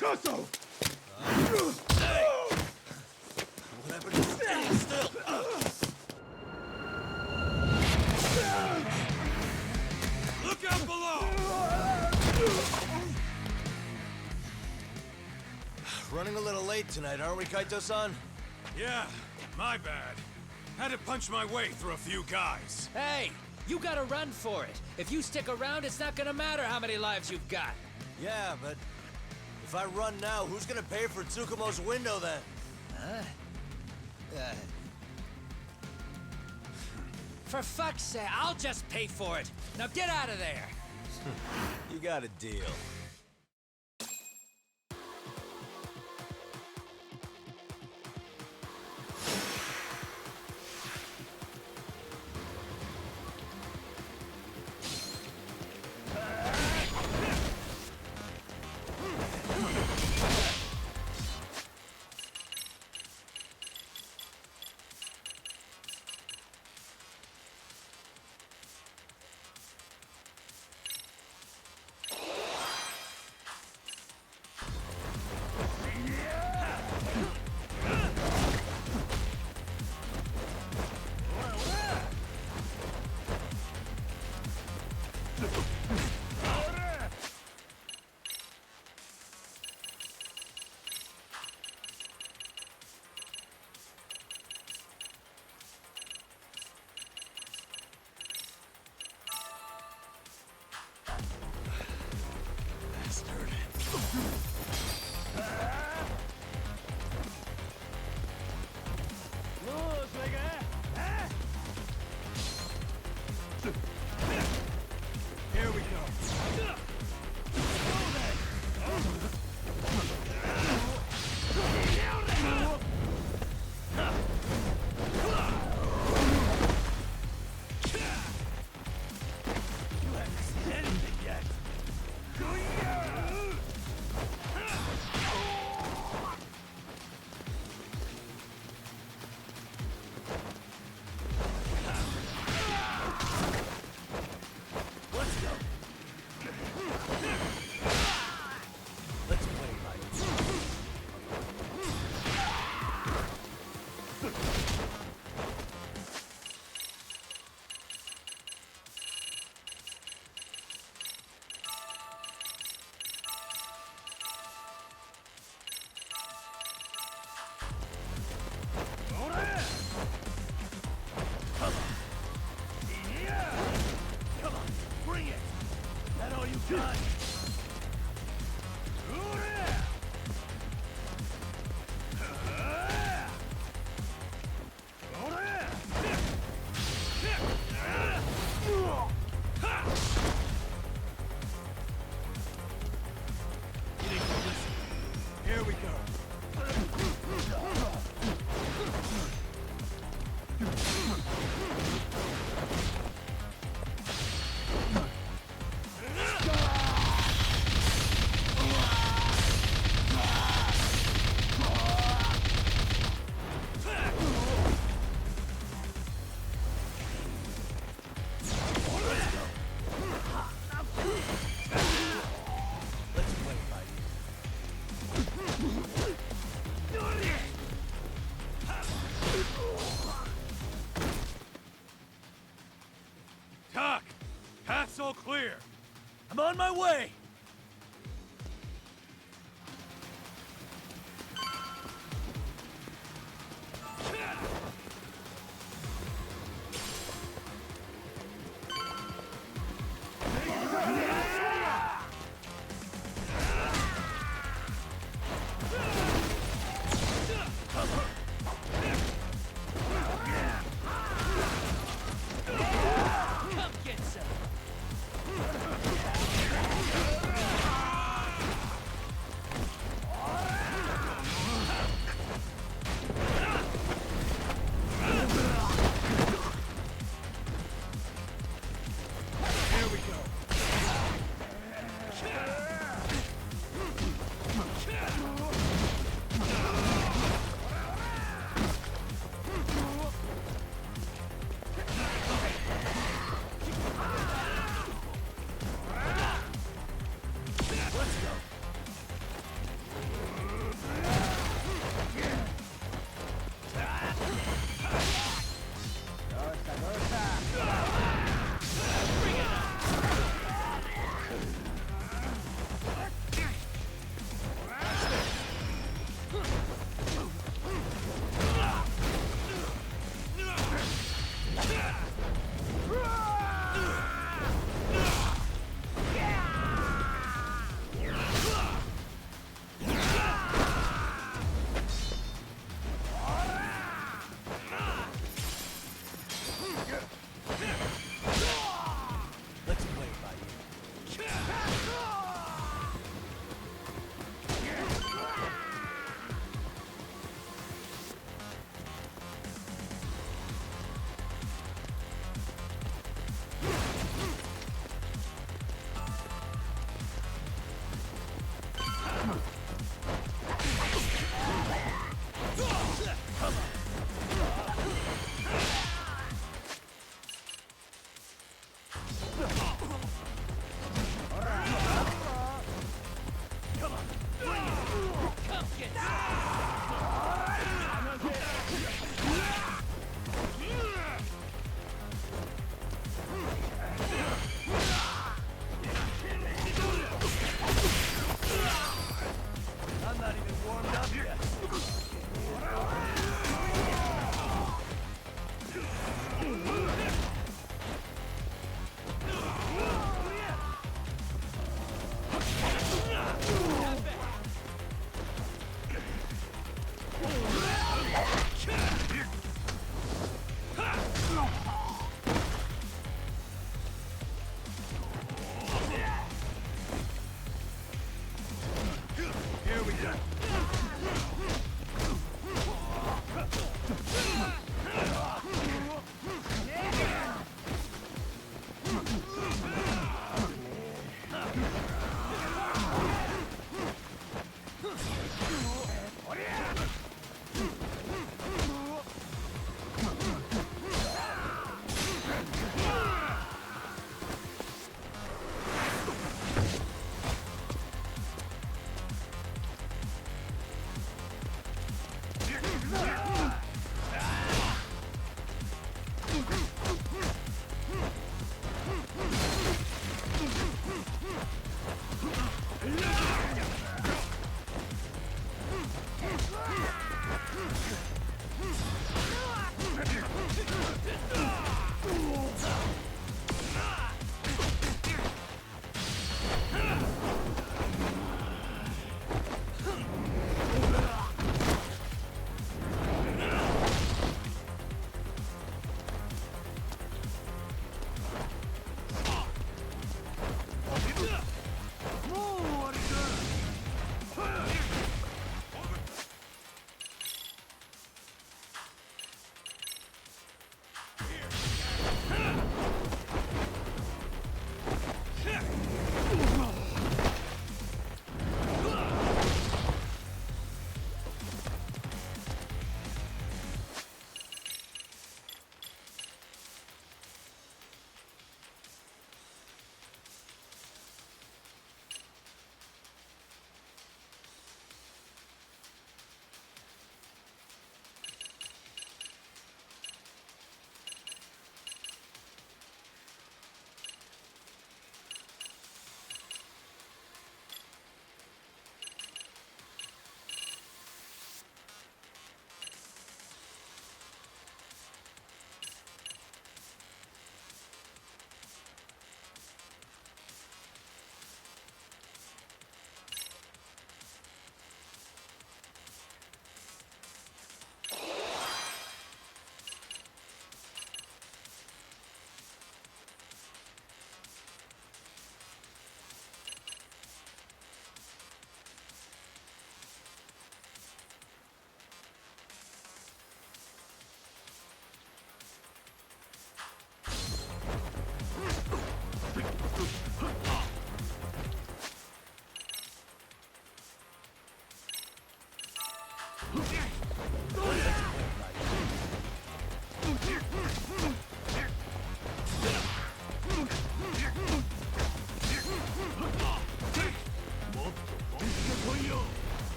Tesso! Look out below! Running a little late tonight, aren't we, Kaito-san? Yeah, my bad. Had to punch my way through a few guys. Hey, you gotta run for it. If you stick around, it's not gonna matter how many lives you've got. Yeah, but if I run now, who's gonna pay for Tsukumo's window then? Huh? For fuck's sake, I'll just pay for it. Now get out of there. You got a deal. On my way! Come get some!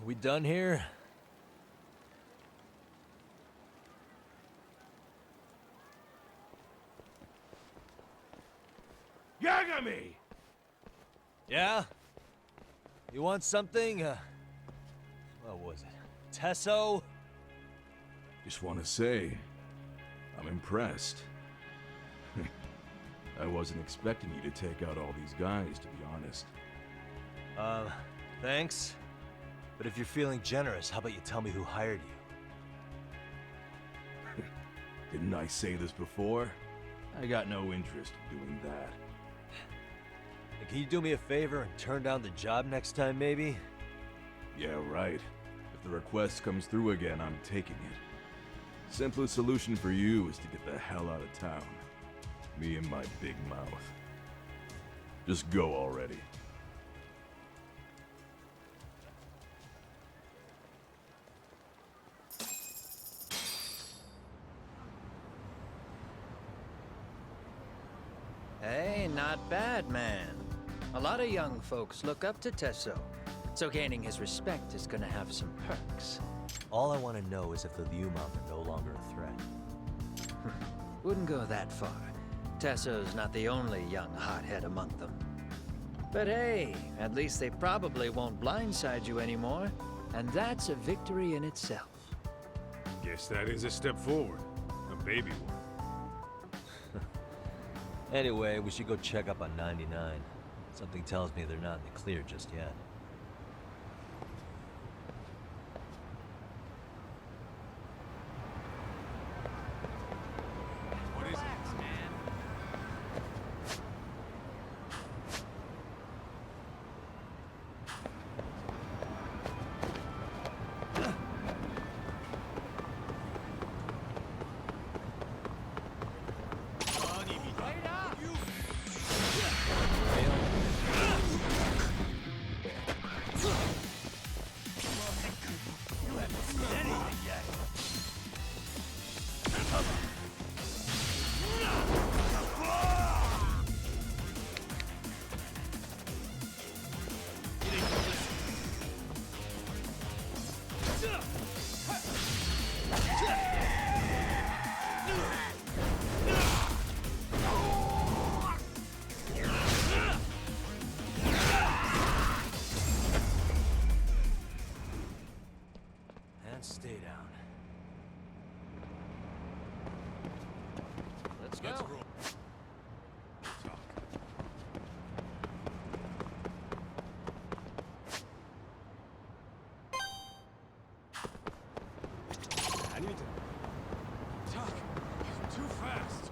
Are we done here? Yagami! Yeah? You want something? What was it? Tesso? Just want to say, I'm impressed. I wasn't expecting you to take out all these guys, to be honest. Thanks. But if you're feeling generous, how about you tell me who hired you? Didn't I say this before? I got no interest in doing that. And can you do me a favor and turn down the job next time, maybe? Yeah, right. If the request comes through again, I'm taking it. Simplest solution for you is to get the hell out of town. Me and my big mouth. Just go already. Hey, not bad, man. A lot of young folks look up to Tesso, so gaining his respect is gonna have some perks. All I want to know is if the Liumang are no longer a threat. Wouldn't go that far. Tesso's not the only young hothead among them. But hey, at least they probably won't blindside you anymore, and that's a victory in itself. Guess that is a step forward. A baby one. Anyway, we should go check up on 99. Something tells me they're not in the clear just yet. Stay down. Let's go. I need to talk. Too fast.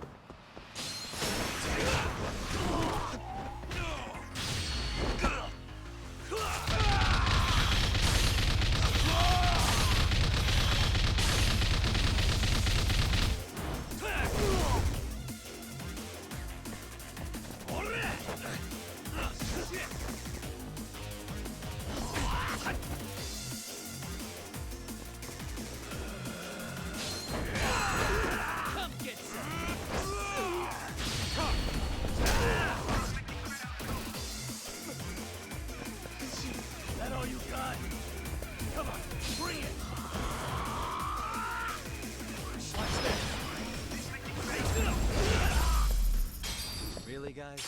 Really, guys?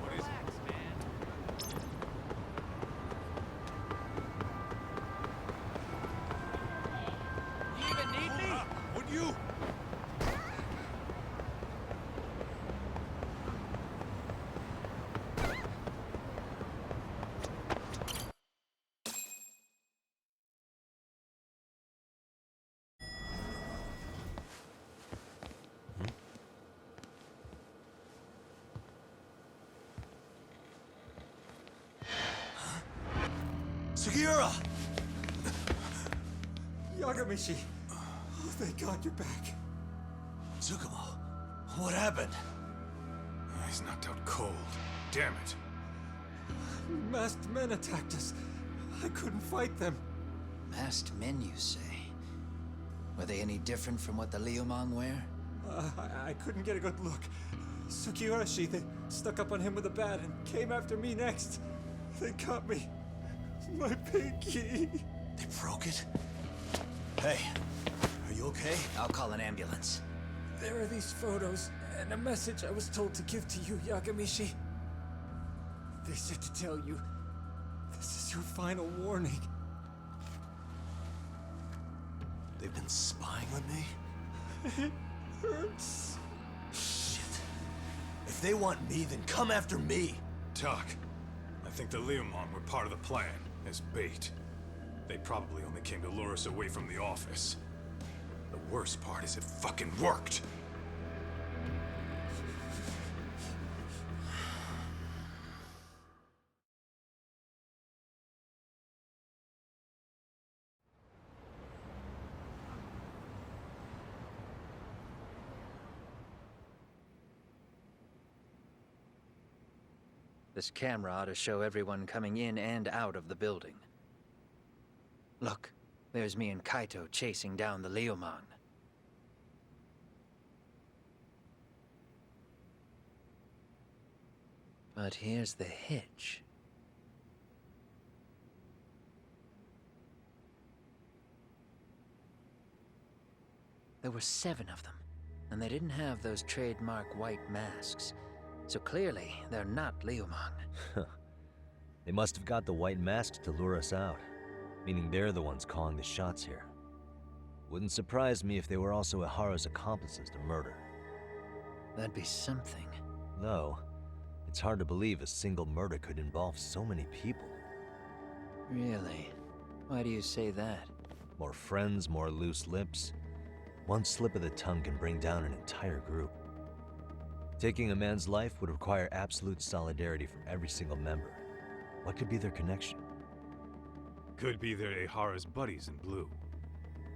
What is it? You even need me? Would you? Sugiura! Yagamishi! Oh, thank God you're back. Tsukumo, what happened? He's knocked out cold. Damn it. Masked men attacked us. I couldn't fight them. Masked men, you say? Were they any different from what the Liumang wear? I couldn't get a good look. Sugiurashi, they stuck up on him with a bat and came after me next. They cut me. My pinky. They broke it? Hey, are you okay? I'll call an ambulance. There are these photos and a message I was told to give to you, Yagamishi. They said to tell you, this is your final warning. They've been spying on me? It hurts. Shit. If they want me, then come after me. Talk. I think the Liumang were part of the plan, as bait. They probably only came to lure us away from the office. The worst part is it fucking worked! This camera ought to show everyone coming in and out of the building. Look, there's me and Kaito chasing down the Liumang. But here's the hitch. There were 7 of them, and they didn't have those trademark white masks. So clearly, they're not Liumang. They must have got the white masks to lure us out, meaning they're the ones calling the shots here. Wouldn't surprise me if they were also Ihara's accomplices to murder. That'd be something. Though, it's hard to believe a single murder could involve so many people. Really? Why do you say that? More friends, more loose lips. One slip of the tongue can bring down an entire group. Taking a man's life would require absolute solidarity from every single member. What could be their connection? Could be they're Ihara's buddies in blue.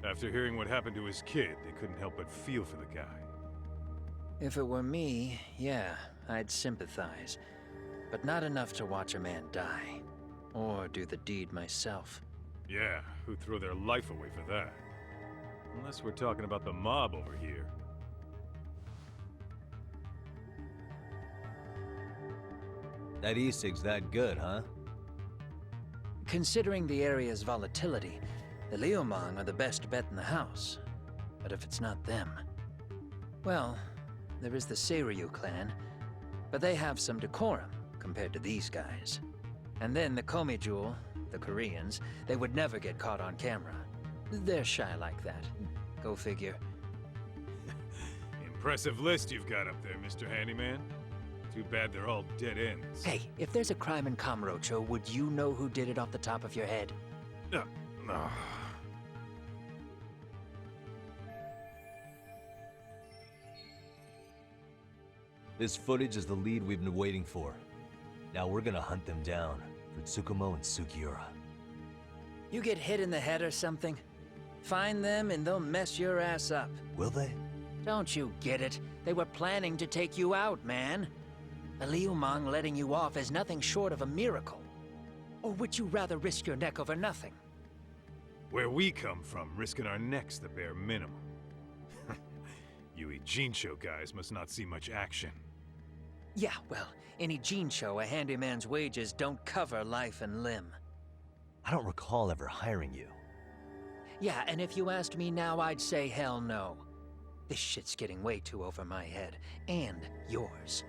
After hearing what happened to his kid, they couldn't help but feel for the guy. If it were me, yeah, I'd sympathize. But not enough to watch a man die. Or do the deed myself. Yeah, who'd throw their life away for that? Unless we're talking about the mob over here. That e-cig's that good, huh? Considering the area's volatility, the Liumang are the best bet in the house. But if it's not them... Well, there is the Seiryu clan, but they have some decorum compared to these guys. And then the Komijul, the Koreans, they would never get caught on camera. They're shy like that. Go figure. Impressive list you've got up there, Mr. Handyman. Too bad they're all dead ends. Hey, if there's a crime in Kamurocho, would you know who did it off the top of your head? No. This footage is the lead we've been waiting for. Now we're gonna hunt them down for Tsukumo and Sugiura. You get hit in the head or something? Find them and they'll mess your ass up. Will they? Don't you get it? They were planning to take you out, man. The Liumang letting you off is nothing short of a miracle. Or would you rather risk your neck over nothing? Where we come from, risking our necks the bare minimum. You Ijincho guys must not see much action. Yeah, well, in Ijincho, a handyman's wages don't cover life and limb. I don't recall ever hiring you. Yeah, and if you asked me now, I'd say hell no. This shit's getting way too over my head. And yours.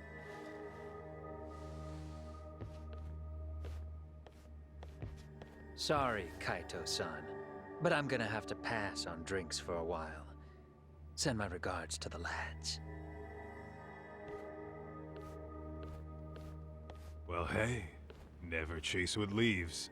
Sorry, Kaito-san, but I'm gonna have to pass on drinks for a while. Send my regards to the lads. Well, hey, never chase what leaves.